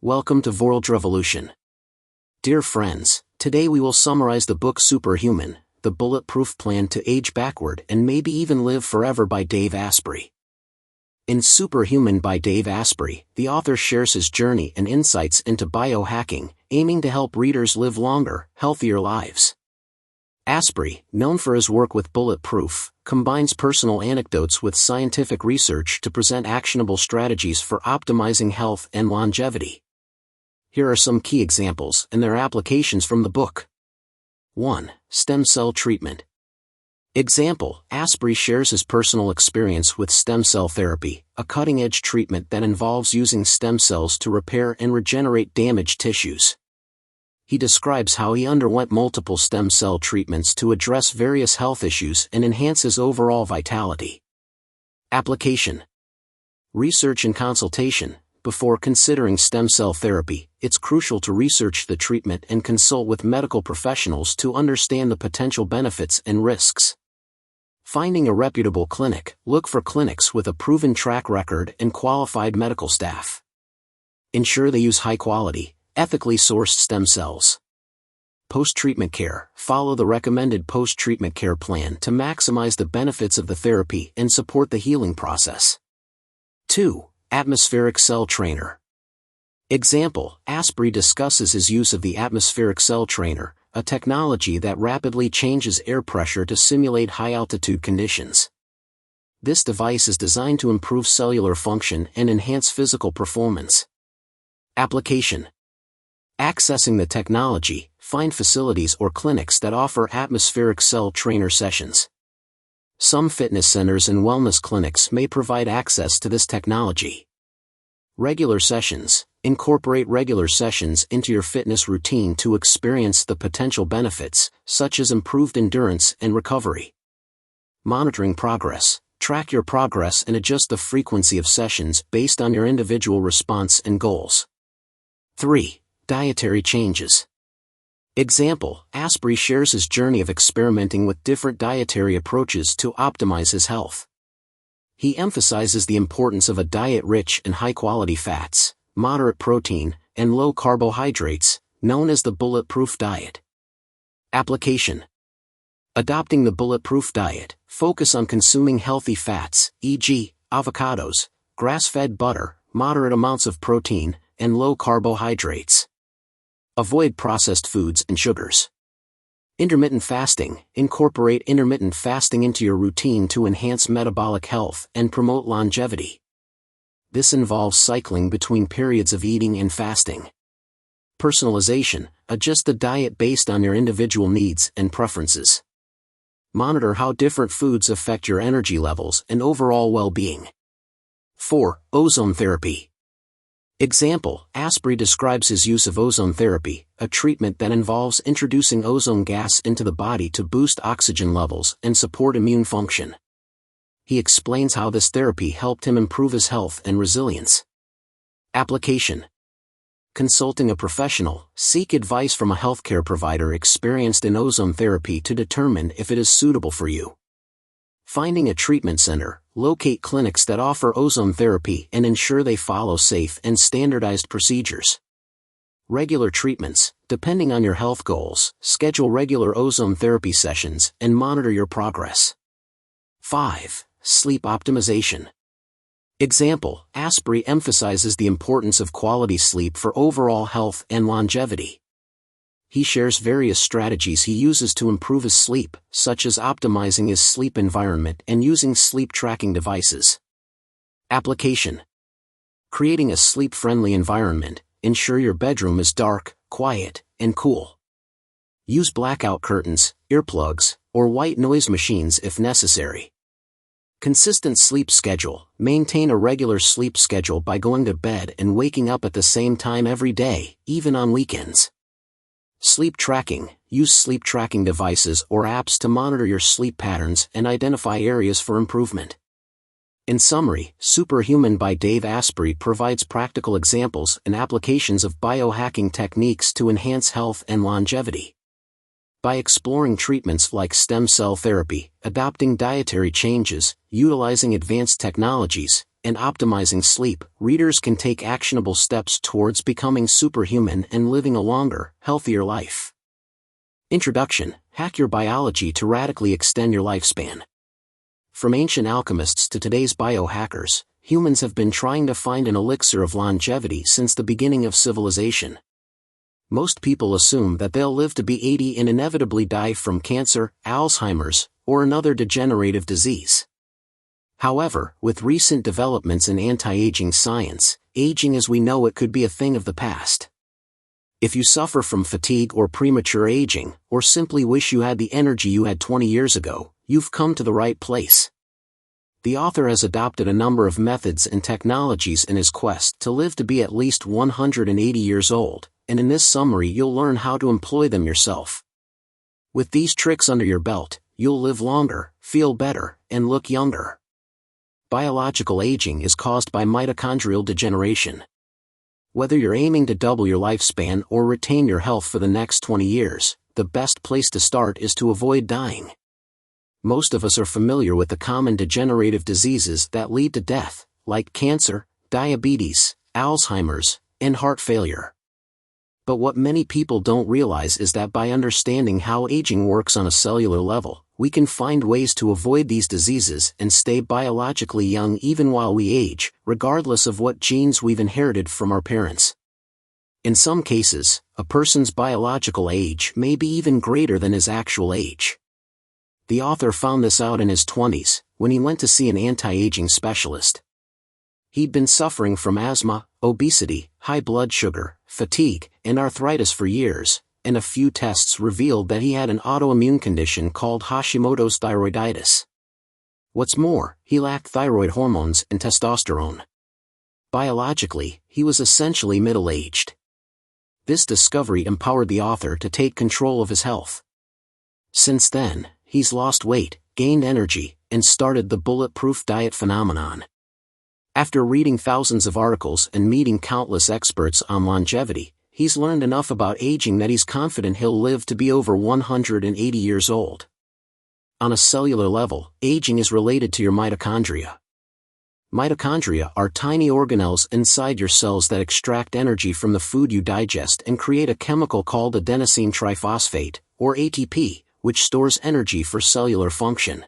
Welcome to Vorldrevolution. Dear friends, today we will summarize the book Superhuman, the Bulletproof Plan to Age Backward and Maybe Even Live Forever by Dave Asprey. In Superhuman by Dave Asprey, the author shares his journey and insights into biohacking, aiming to help readers live longer, healthier lives. Asprey, known for his work with Bulletproof, combines personal anecdotes with scientific research to present actionable strategies for optimizing health and longevity. Here are some key examples and their applications from the book. 1. Stem cell treatment. Example: Asprey shares his personal experience with stem cell therapy, a cutting-edge treatment that involves using stem cells to repair and regenerate damaged tissues. He describes how he underwent multiple stem cell treatments to address various health issues and enhance his overall vitality. Application: research and consultation. Before considering stem cell therapy, it's crucial to research the treatment and consult with medical professionals to understand the potential benefits and risks. Finding a reputable clinic. Look for clinics with a proven track record and qualified medical staff. Ensure they use high-quality, ethically sourced stem cells. Post-treatment care. Follow the recommended post-treatment care plan to maximize the benefits of the therapy and support the healing process. 2. Atmospheric cell trainer. Example: Asprey discusses his use of the atmospheric cell trainer, a technology that rapidly changes air pressure to simulate high-altitude conditions. This device is designed to improve cellular function and enhance physical performance. Application: accessing the technology. Find facilities or clinics that offer atmospheric cell trainer sessions. Some fitness centers and wellness clinics may provide access to this technology. Regular sessions. Incorporate regular sessions into your fitness routine to experience the potential benefits, such as improved endurance and recovery. Monitoring progress. Track your progress and adjust the frequency of sessions based on your individual response and goals. 3. Dietary changes. Example: Asprey shares his journey of experimenting with different dietary approaches to optimize his health. He emphasizes the importance of a diet rich in high-quality fats, moderate protein, and low carbohydrates, known as the Bulletproof diet. Application: adopting the Bulletproof diet. Focus on consuming healthy fats, e.g., avocados, grass-fed butter, moderate amounts of protein, and low carbohydrates. Avoid processed foods and sugars. Intermittent fasting. Incorporate intermittent fasting into your routine to enhance metabolic health and promote longevity. This involves cycling between periods of eating and fasting. Personalization. Adjust the diet based on your individual needs and preferences. Monitor how different foods affect your energy levels and overall well-being. 4. Ozone therapy. Example: Asprey describes his use of ozone therapy, a treatment that involves introducing ozone gas into the body to boost oxygen levels and support immune function. He explains how this therapy helped him improve his health and resilience. Application: consulting a professional. Seek advice from a healthcare provider experienced in ozone therapy to determine if it is suitable for you. Finding a treatment center. Locate clinics that offer ozone therapy and ensure they follow safe and standardized procedures. Regular treatments. Depending on your health goals, schedule regular ozone therapy sessions and monitor your progress. 5. Sleep optimization. Example: Asprey emphasizes the importance of quality sleep for overall health and longevity. He shares various strategies he uses to improve his sleep, such as optimizing his sleep environment and using sleep tracking devices. Application: creating a sleep-friendly environment. Ensure your bedroom is dark, quiet, and cool. Use blackout curtains, earplugs, or white noise machines if necessary. Consistent sleep schedule. Maintain a regular sleep schedule by going to bed and waking up at the same time every day, even on weekends. Sleep tracking. Use sleep tracking devices or apps to monitor your sleep patterns and identify areas for improvement. In summary, Superhuman by Dave Asprey provides practical examples and applications of biohacking techniques to enhance health and longevity. By exploring treatments like stem cell therapy, adopting dietary changes, utilizing advanced technologies, and optimizing sleep, readers can take actionable steps towards becoming superhuman and living a longer, healthier life. Introduction: Hack your biology to radically extend your lifespan. From ancient alchemists to today's biohackers, humans have been trying to find an elixir of longevity since the beginning of civilization. Most people assume that they'll live to be 80 and inevitably die from cancer, Alzheimer's, or another degenerative disease. However, with recent developments in anti-aging science, aging as we know it could be a thing of the past. If you suffer from fatigue or premature aging, or simply wish you had the energy you had 20 years ago, you've come to the right place. The author has adopted a number of methods and technologies in his quest to live to be at least 180 years old, and in this summary you'll learn how to employ them yourself. With these tricks under your belt, you'll live longer, feel better, and look younger. Biological aging is caused by mitochondrial degeneration. Whether you're aiming to double your lifespan or retain your health for the next 20 years, the best place to start is to avoid dying. Most of us are familiar with the common degenerative diseases that lead to death, like cancer, diabetes, Alzheimer's, and heart failure. But what many people don't realize is that by understanding how aging works on a cellular level, we can find ways to avoid these diseases and stay biologically young even while we age, regardless of what genes we've inherited from our parents. In some cases, a person's biological age may be even greater than his actual age. The author found this out in his 20s, when he went to see an anti-aging specialist. He'd been suffering from asthma, obesity, high blood sugar, fatigue, and arthritis for years, and a few tests revealed that he had an autoimmune condition called Hashimoto's thyroiditis. What's more, he lacked thyroid hormones and testosterone. Biologically, he was essentially middle-aged. This discovery empowered the author to take control of his health. Since then, he's lost weight, gained energy, and started the Bulletproof diet phenomenon. After reading thousands of articles and meeting countless experts on longevity, he's learned enough about aging that he's confident he'll live to be over 180 years old. On a cellular level, aging is related to your mitochondria. Mitochondria are tiny organelles inside your cells that extract energy from the food you digest and create a chemical called adenosine triphosphate, or ATP, which stores energy for cellular function.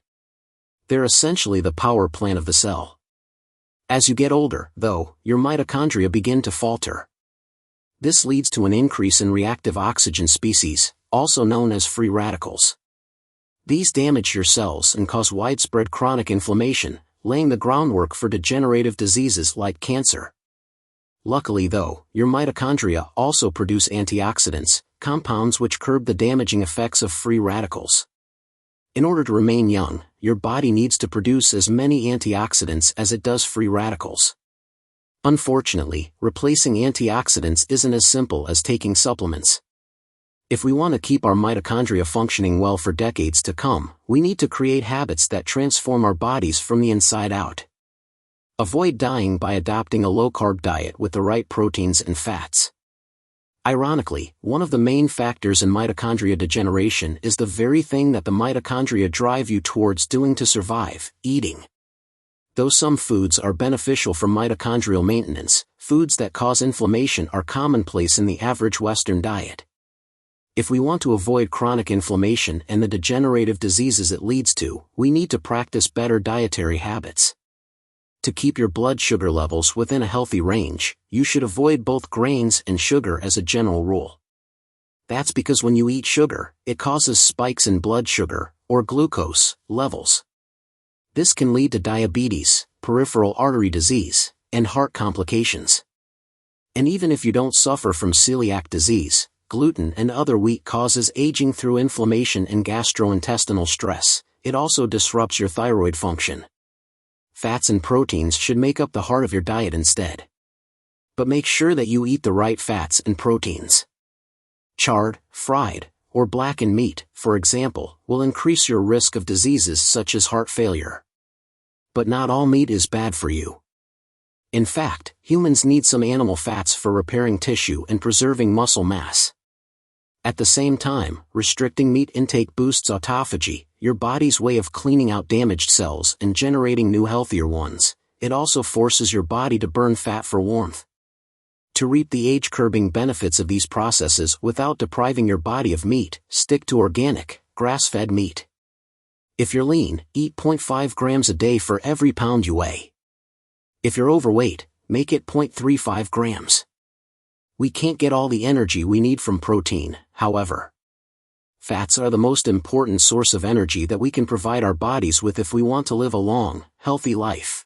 They're essentially the power plant of the cell. As you get older, though, your mitochondria begin to falter. This leads to an increase in reactive oxygen species, also known as free radicals. These damage your cells and cause widespread chronic inflammation, laying the groundwork for degenerative diseases like cancer. Luckily though, your mitochondria also produce antioxidants, compounds which curb the damaging effects of free radicals. In order to remain young, your body needs to produce as many antioxidants as it does free radicals. Unfortunately, replacing antioxidants isn't as simple as taking supplements. If we want to keep our mitochondria functioning well for decades to come, we need to create habits that transform our bodies from the inside out. Avoid dying by adopting a low-carb diet with the right proteins and fats. Ironically, one of the main factors in mitochondria degeneration is the very thing that the mitochondria drive you towards doing to survive: eating. Though some foods are beneficial for mitochondrial maintenance, foods that cause inflammation are commonplace in the average Western diet. If we want to avoid chronic inflammation and the degenerative diseases it leads to, we need to practice better dietary habits. To keep your blood sugar levels within a healthy range, you should avoid both grains and sugar as a general rule. That's because when you eat sugar, it causes spikes in blood sugar, or glucose, levels. This can lead to diabetes, peripheral artery disease, and heart complications. And even if you don't suffer from celiac disease, gluten and other wheat causes aging through inflammation and gastrointestinal stress. It also disrupts your thyroid function. Fats and proteins should make up the heart of your diet instead. But make sure that you eat the right fats and proteins. Charred, fried, or blackened meat, for example, will increase your risk of diseases such as heart failure. But not all meat is bad for you. In fact, humans need some animal fats for repairing tissue and preserving muscle mass. At the same time, restricting meat intake boosts autophagy, your body's way of cleaning out damaged cells and generating new healthier ones. it also forces your body to burn fat for warmth. To reap the age-curbing benefits of these processes without depriving your body of meat, stick to organic, grass-fed meat. If you're lean, eat 0.5 grams a day for every pound you weigh. If you're overweight, make it 0.35 grams. We can't get all the energy we need from protein, however. Fats are the most important source of energy that we can provide our bodies with if we want to live a long, healthy life.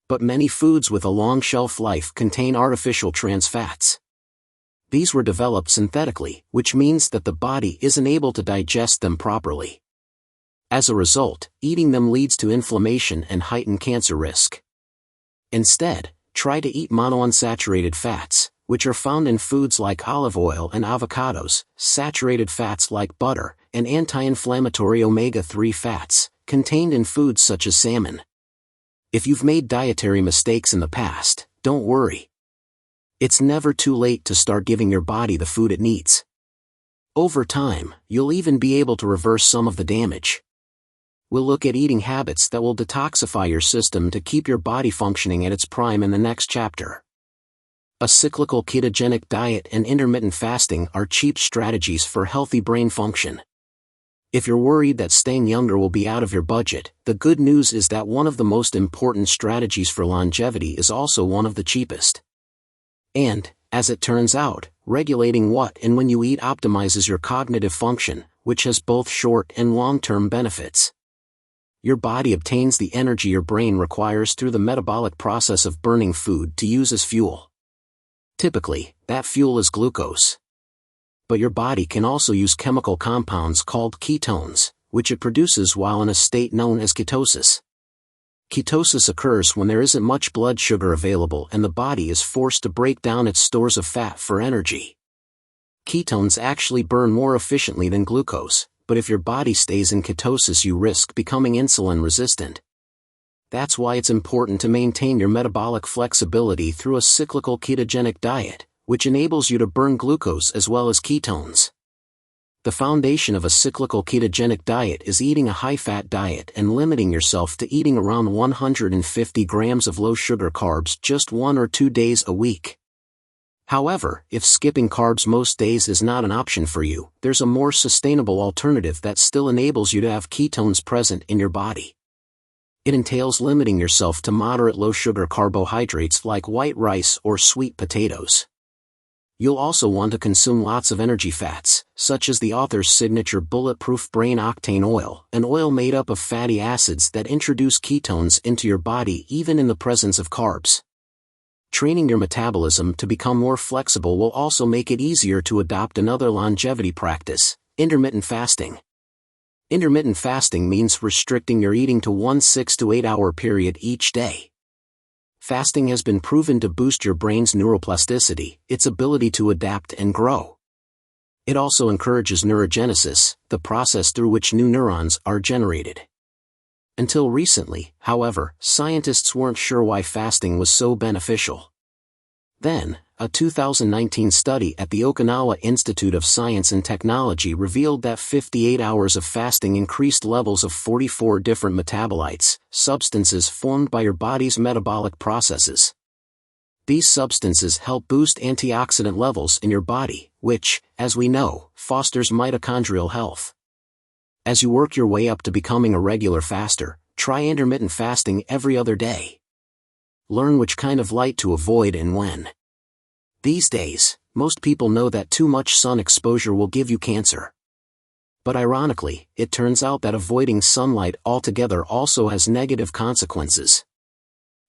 But many foods with a long shelf life contain artificial trans fats. These were developed synthetically, which means that the body isn't able to digest them properly. As a result, eating them leads to inflammation and heightened cancer risk. Instead, try to eat monounsaturated fats, which are found in foods like olive oil and avocados, saturated fats like butter, and anti-inflammatory omega-3 fats, contained in foods such as salmon. If you've made dietary mistakes in the past, don't worry. It's never too late to start giving your body the food it needs. Over time, you'll even be able to reverse some of the damage. We'll look at eating habits that will detoxify your system to keep your body functioning at its prime in the next chapter. A cyclical ketogenic diet and intermittent fasting are cheap strategies for healthy brain function. If you're worried that staying younger will be out of your budget, the good news is that one of the most important strategies for longevity is also one of the cheapest. And, as it turns out, regulating what and when you eat optimizes your cognitive function, which has both short and long-term benefits. Your body obtains the energy your brain requires through the metabolic process of burning food to use as fuel. Typically, that fuel is glucose. But your body can also use chemical compounds called ketones, which it produces while in a state known as ketosis. Ketosis occurs when there isn't much blood sugar available and the body is forced to break down its stores of fat for energy. Ketones actually burn more efficiently than glucose, but if your body stays in ketosis you risk becoming insulin resistant. That's why it's important to maintain your metabolic flexibility through a cyclical ketogenic diet, which enables you to burn glucose as well as ketones. The foundation of a cyclical ketogenic diet is eating a high-fat diet and limiting yourself to eating around 150 grams of low-sugar carbs just 1 or 2 days a week. However, if skipping carbs most days is not an option for you, there's a more sustainable alternative that still enables you to have ketones present in your body. It entails limiting yourself to moderate low-sugar carbohydrates like white rice or sweet potatoes. You'll also want to consume lots of energy fats, such as the author's signature Bulletproof Brain Octane Oil, an oil made up of fatty acids that introduce ketones into your body even in the presence of carbs. Training your metabolism to become more flexible will also make it easier to adopt another longevity practice, intermittent fasting. Intermittent fasting means restricting your eating to one 6 to 8 hour period each day. Fasting has been proven to boost your brain's neuroplasticity, its ability to adapt and grow. It also encourages neurogenesis, the process through which new neurons are generated. Until recently, however, scientists weren't sure why fasting was so beneficial. Then, a 2019 study at the Okinawa Institute of Science and Technology revealed that 58 hours of fasting increased levels of 44 different metabolites, substances formed by your body's metabolic processes. These substances help boost antioxidant levels in your body, which, as we know, fosters mitochondrial health. As you work your way up to becoming a regular faster, try intermittent fasting every other day. Learn which kind of light to avoid and when. These days, most people know that too much sun exposure will give you cancer. But ironically, it turns out that avoiding sunlight altogether also has negative consequences.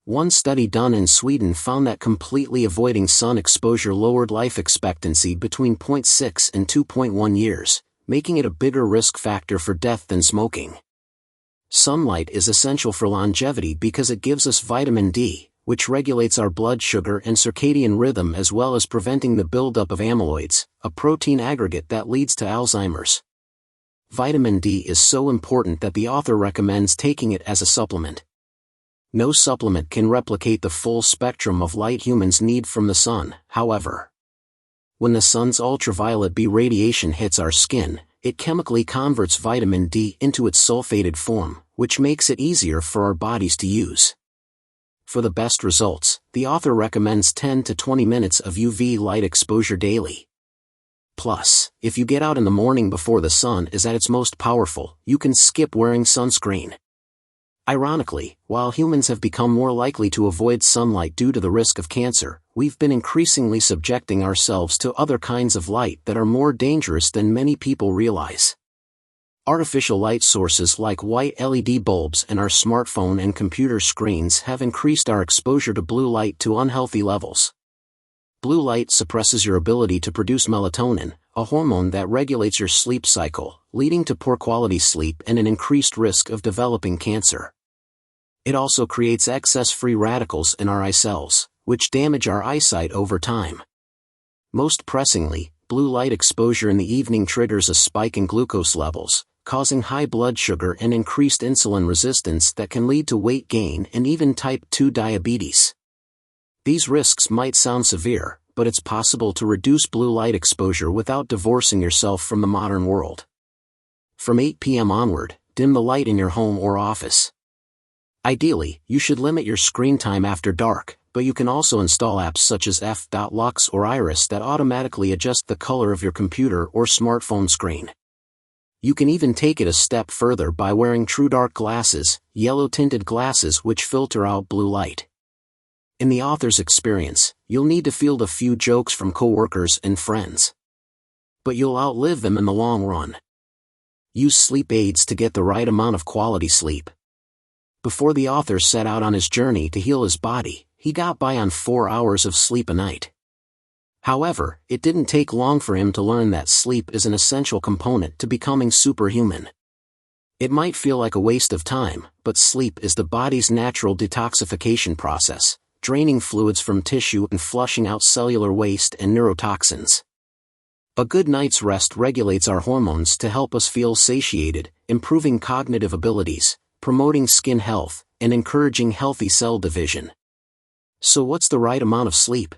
One study done in Sweden found that completely avoiding sun exposure lowered life expectancy between 0.6 and 2.1 years, making it a bigger risk factor for death than smoking. Sunlight is essential for longevity because it gives us vitamin D, which regulates our blood sugar and circadian rhythm as well as preventing the buildup of amyloids, a protein aggregate that leads to Alzheimer's. Vitamin D is so important that the author recommends taking it as a supplement. No supplement can replicate the full spectrum of light humans need from the sun, however. When the sun's ultraviolet B radiation hits our skin, it chemically converts vitamin D into its sulfated form, which makes it easier for our bodies to use. For the best results, the author recommends 10 to 20 minutes of UV light exposure daily. Plus, if you get out in the morning before the sun is at its most powerful, you can skip wearing sunscreen. Ironically, while humans have become more likely to avoid sunlight due to the risk of cancer, we've been increasingly subjecting ourselves to other kinds of light that are more dangerous than many people realize. Artificial light sources like white LED bulbs and our smartphone and computer screens have increased our exposure to blue light to unhealthy levels. Blue light suppresses your ability to produce melatonin, a hormone that regulates your sleep cycle, leading to poor quality sleep and an increased risk of developing cancer. It also creates excess free radicals in our eye cells, which damage our eyesight over time. Most pressingly, blue light exposure in the evening triggers a spike in glucose levels, causing high blood sugar and increased insulin resistance that can lead to weight gain and even type 2 diabetes. These risks might sound severe, but it's possible to reduce blue light exposure without divorcing yourself from the modern world. From 8 p.m. onward, dim the light in your home or office. Ideally, you should limit your screen time after dark, but you can also install apps such as f.lux or iris that automatically adjust the color of your computer or smartphone screen. You can even take it a step further by wearing true dark glasses, yellow-tinted glasses which filter out blue light. In the author's experience, you'll need to field a few jokes from coworkers and friends. But you'll outlive them in the long run. Use sleep aids to get the right amount of quality sleep. Before the author set out on his journey to heal his body, he got by on 4 hours of sleep a night. However, it didn't take long for him to learn that sleep is an essential component to becoming superhuman. It might feel like a waste of time, but sleep is the body's natural detoxification process, draining fluids from tissue and flushing out cellular waste and neurotoxins. A good night's rest regulates our hormones to help us feel satiated, improving cognitive abilities, promoting skin health, and encouraging healthy cell division. So what's the right amount of sleep?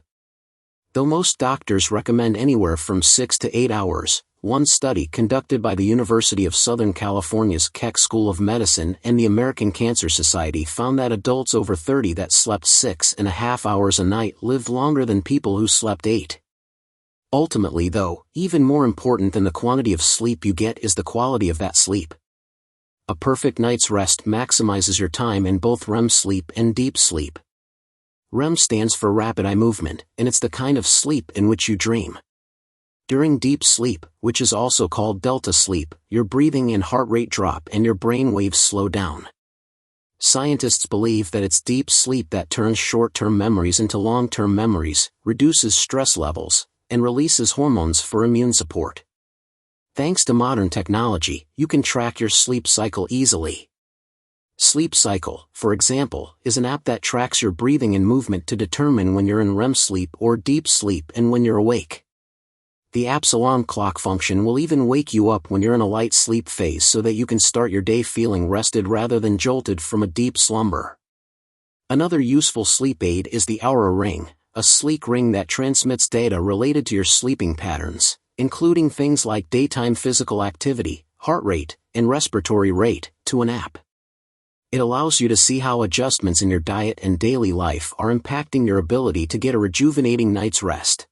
Though most doctors recommend anywhere from 6 to 8 hours, one study conducted by the University of Southern California's Keck School of Medicine and the American Cancer Society found that adults over 30 that slept 6.5 hours a night lived longer than people who slept 8. Ultimately though, even more important than the quantity of sleep you get is the quality of that sleep. A perfect night's rest maximizes your time in both REM sleep and deep sleep. REM stands for rapid eye movement, and it's the kind of sleep in which you dream. During deep sleep, which is also called delta sleep, your breathing and heart rate drop and your brain waves slow down. Scientists believe that it's deep sleep that turns short-term memories into long-term memories, reduces stress levels, and releases hormones for immune support. Thanks to modern technology, you can track your sleep cycle easily. Sleep Cycle, for example, is an app that tracks your breathing and movement to determine when you're in REM sleep or deep sleep and when you're awake. The app's alarm clock function will even wake you up when you're in a light sleep phase so that you can start your day feeling rested rather than jolted from a deep slumber. Another useful sleep aid is the Oura Ring, a sleek ring that transmits data related to your sleeping patterns, including things like daytime physical activity, heart rate, and respiratory rate, to an app. It allows you to see how adjustments in your diet and daily life are impacting your ability to get a rejuvenating night's rest.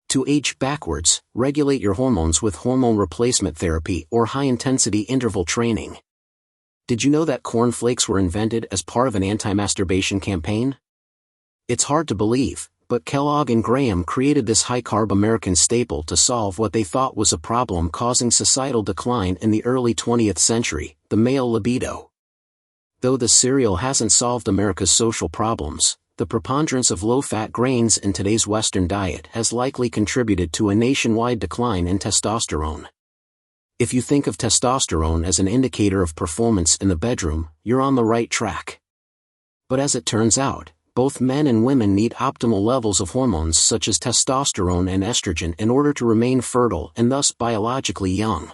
To age backwards, regulate your hormones with hormone replacement therapy or high-intensity interval training. Did you know that cornflakes were invented as part of an anti-masturbation campaign? It's hard to believe, but Kellogg and Graham created this high-carb American staple to solve what they thought was a problem causing societal decline in the early 20th century, the male libido. Though the cereal hasn't solved America's social problems, the preponderance of low-fat grains in today's Western diet has likely contributed to a nationwide decline in testosterone. If you think of testosterone as an indicator of performance in the bedroom, you're on the right track. But as it turns out, both men and women need optimal levels of hormones such as testosterone and estrogen in order to remain fertile and thus biologically young.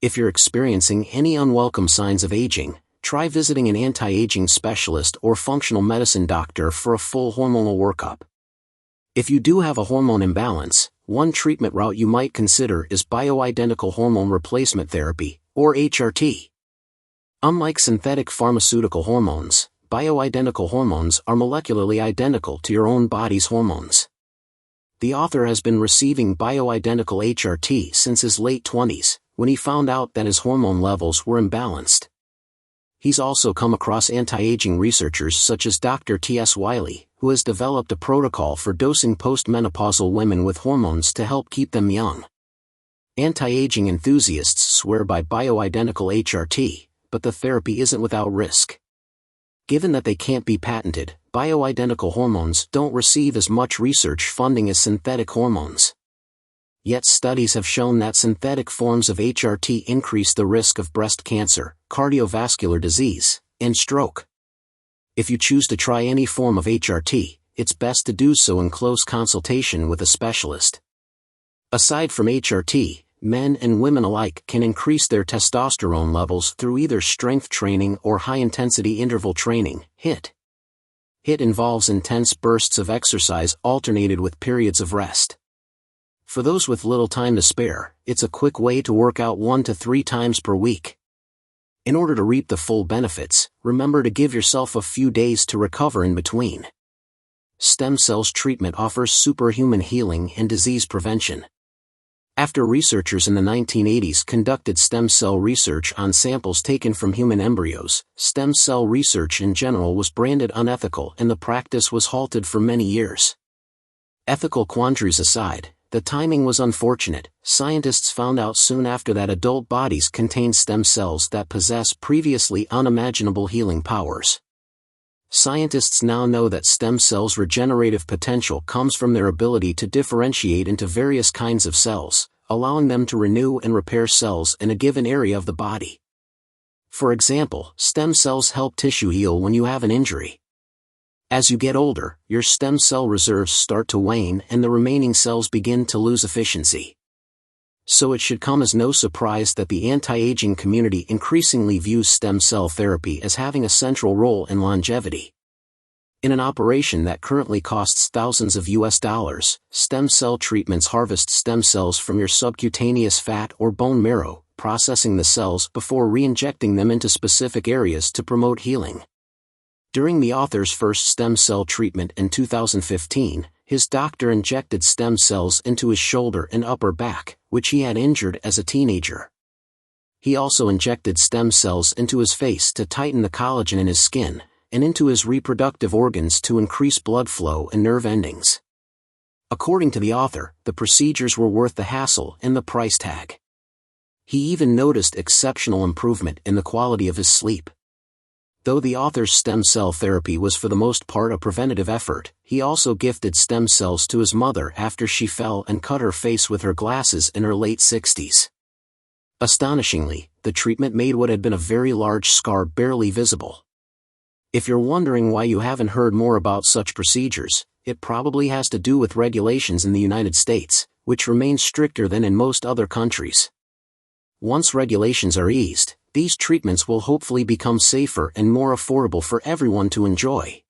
If you're experiencing any unwelcome signs of aging, try visiting an anti-aging specialist or functional medicine doctor for a full hormonal workup. If you do have a hormone imbalance, one treatment route you might consider is bioidentical hormone replacement therapy, or HRT. Unlike synthetic pharmaceutical hormones, bioidentical hormones are molecularly identical to your own body's hormones. The author has been receiving bioidentical HRT since his late 20s, when he found out that his hormone levels were imbalanced. He's also come across anti-aging researchers such as Dr. T.S. Wiley, who has developed a protocol for dosing postmenopausal women with hormones to help keep them young. Anti-aging enthusiasts swear by bioidentical HRT, but the therapy isn't without risk. Given that they can't be patented, bioidentical hormones don't receive as much research funding as synthetic hormones. Yet studies have shown that synthetic forms of HRT increase the risk of breast cancer, cardiovascular disease, and stroke. If you choose to try any form of HRT, it's best to do so in close consultation with a specialist. Aside from HRT, men and women alike can increase their testosterone levels through either strength training or high-intensity interval training, HIIT. HIIT involves intense bursts of exercise alternated with periods of rest. For those with little time to spare, it's a quick way to work out 1 to 3 times per week. In order to reap the full benefits, remember to give yourself a few days to recover in between. Stem cells treatment offers superhuman healing and disease prevention. After researchers in the 1980s conducted stem cell research on samples taken from human embryos, stem cell research in general was branded unethical and the practice was halted for many years. Ethical quandaries aside, the timing was unfortunate. Scientists found out soon after that adult bodies contain stem cells that possess previously unimaginable healing powers. Scientists now know that stem cells' regenerative potential comes from their ability to differentiate into various kinds of cells, allowing them to renew and repair cells in a given area of the body. For example, stem cells help tissue heal when you have an injury. As you get older, your stem cell reserves start to wane and the remaining cells begin to lose efficiency. So it should come as no surprise that the anti-aging community increasingly views stem cell therapy as having a central role in longevity. In an operation that currently costs thousands of US dollars, stem cell treatments harvest stem cells from your subcutaneous fat or bone marrow, processing the cells before re-injecting them into specific areas to promote healing. During the author's first stem cell treatment in 2015, his doctor injected stem cells into his shoulder and upper back, which he had injured as a teenager. He also injected stem cells into his face to tighten the collagen in his skin, and into his reproductive organs to increase blood flow and nerve endings. According to the author, the procedures were worth the hassle and the price tag. He even noticed exceptional improvement in the quality of his sleep. Though the author's stem cell therapy was for the most part a preventative effort, he also gifted stem cells to his mother after she fell and cut her face with her glasses in her late 60s. Astonishingly, the treatment made what had been a very large scar barely visible. If you're wondering why you haven't heard more about such procedures, it probably has to do with regulations in the United States, which remain stricter than in most other countries. Once regulations are eased, these treatments will hopefully become safer and more affordable for everyone to enjoy.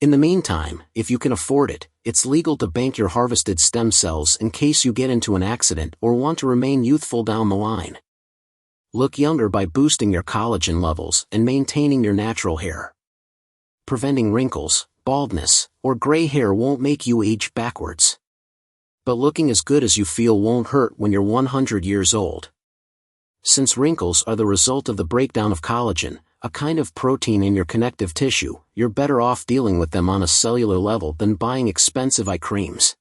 In the meantime, if you can afford it, it's legal to bank your harvested stem cells in case you get into an accident or want to remain youthful down the line. Look younger by boosting your collagen levels and maintaining your natural hair. Preventing wrinkles, baldness, or gray hair won't make you age backwards. But looking as good as you feel won't hurt when you're 100 years old. Since wrinkles are the result of the breakdown of collagen, a kind of protein in your connective tissue, you're better off dealing with them on a cellular level than buying expensive eye creams.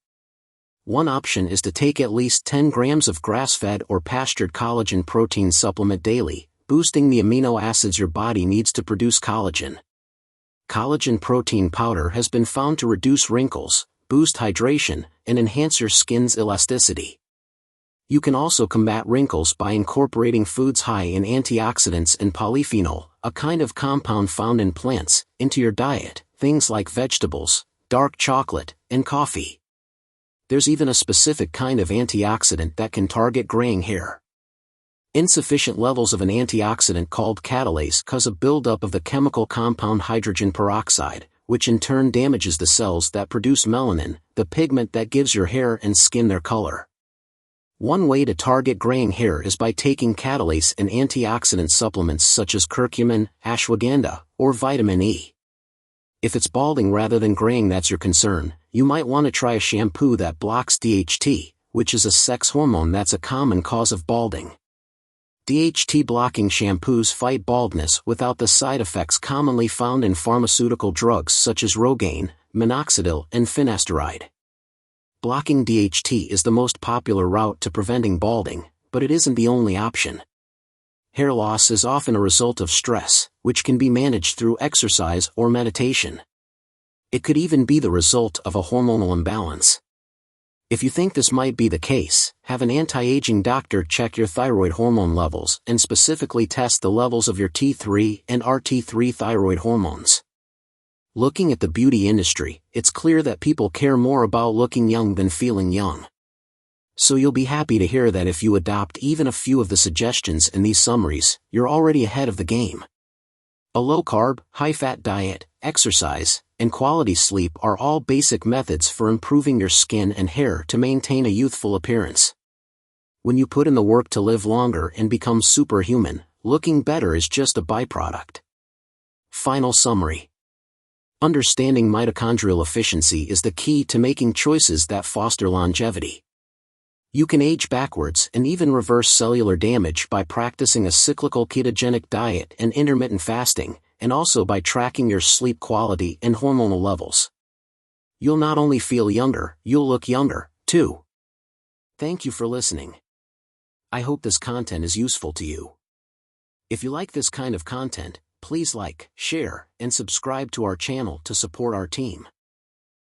One option is to take at least 10 grams of grass-fed or pastured collagen protein supplement daily, boosting the amino acids your body needs to produce collagen. Collagen protein powder has been found to reduce wrinkles, boost hydration, and enhance your skin's elasticity. You can also combat wrinkles by incorporating foods high in antioxidants and polyphenol, a kind of compound found in plants, into your diet, things like vegetables, dark chocolate, and coffee. There's even a specific kind of antioxidant that can target graying hair. Insufficient levels of an antioxidant called catalase cause a buildup of the chemical compound hydrogen peroxide, which in turn damages the cells that produce melanin, the pigment that gives your hair and skin their color. One way to target graying hair is by taking catalase and antioxidant supplements such as curcumin, ashwagandha, or vitamin E. If it's balding rather than graying that's your concern, you might want to try a shampoo that blocks DHT, which is a sex hormone that's a common cause of balding. DHT-blocking shampoos fight baldness without the side effects commonly found in pharmaceutical drugs such as Rogaine, minoxidil, and finasteride. Blocking DHT is the most popular route to preventing balding, but it isn't the only option. Hair loss is often a result of stress, which can be managed through exercise or meditation. It could even be the result of a hormonal imbalance. If you think this might be the case, have an anti-aging doctor check your thyroid hormone levels and specifically test the levels of your T3 and RT3 thyroid hormones. Looking at the beauty industry, it's clear that people care more about looking young than feeling young. So you'll be happy to hear that if you adopt even a few of the suggestions in these summaries, you're already ahead of the game. A low-carb, high-fat diet, exercise, and quality sleep are all basic methods for improving your skin and hair to maintain a youthful appearance. When you put in the work to live longer and become superhuman, looking better is just a byproduct. Final summary. Understanding mitochondrial efficiency is the key to making choices that foster longevity. You can age backwards and even reverse cellular damage by practicing a cyclical ketogenic diet and intermittent fasting, and also by tracking your sleep quality and hormonal levels. You'll not only feel younger, you'll look younger, too. Thank you for listening. I hope this content is useful to you. If you like this kind of content, please like, share, and subscribe to our channel to support our team.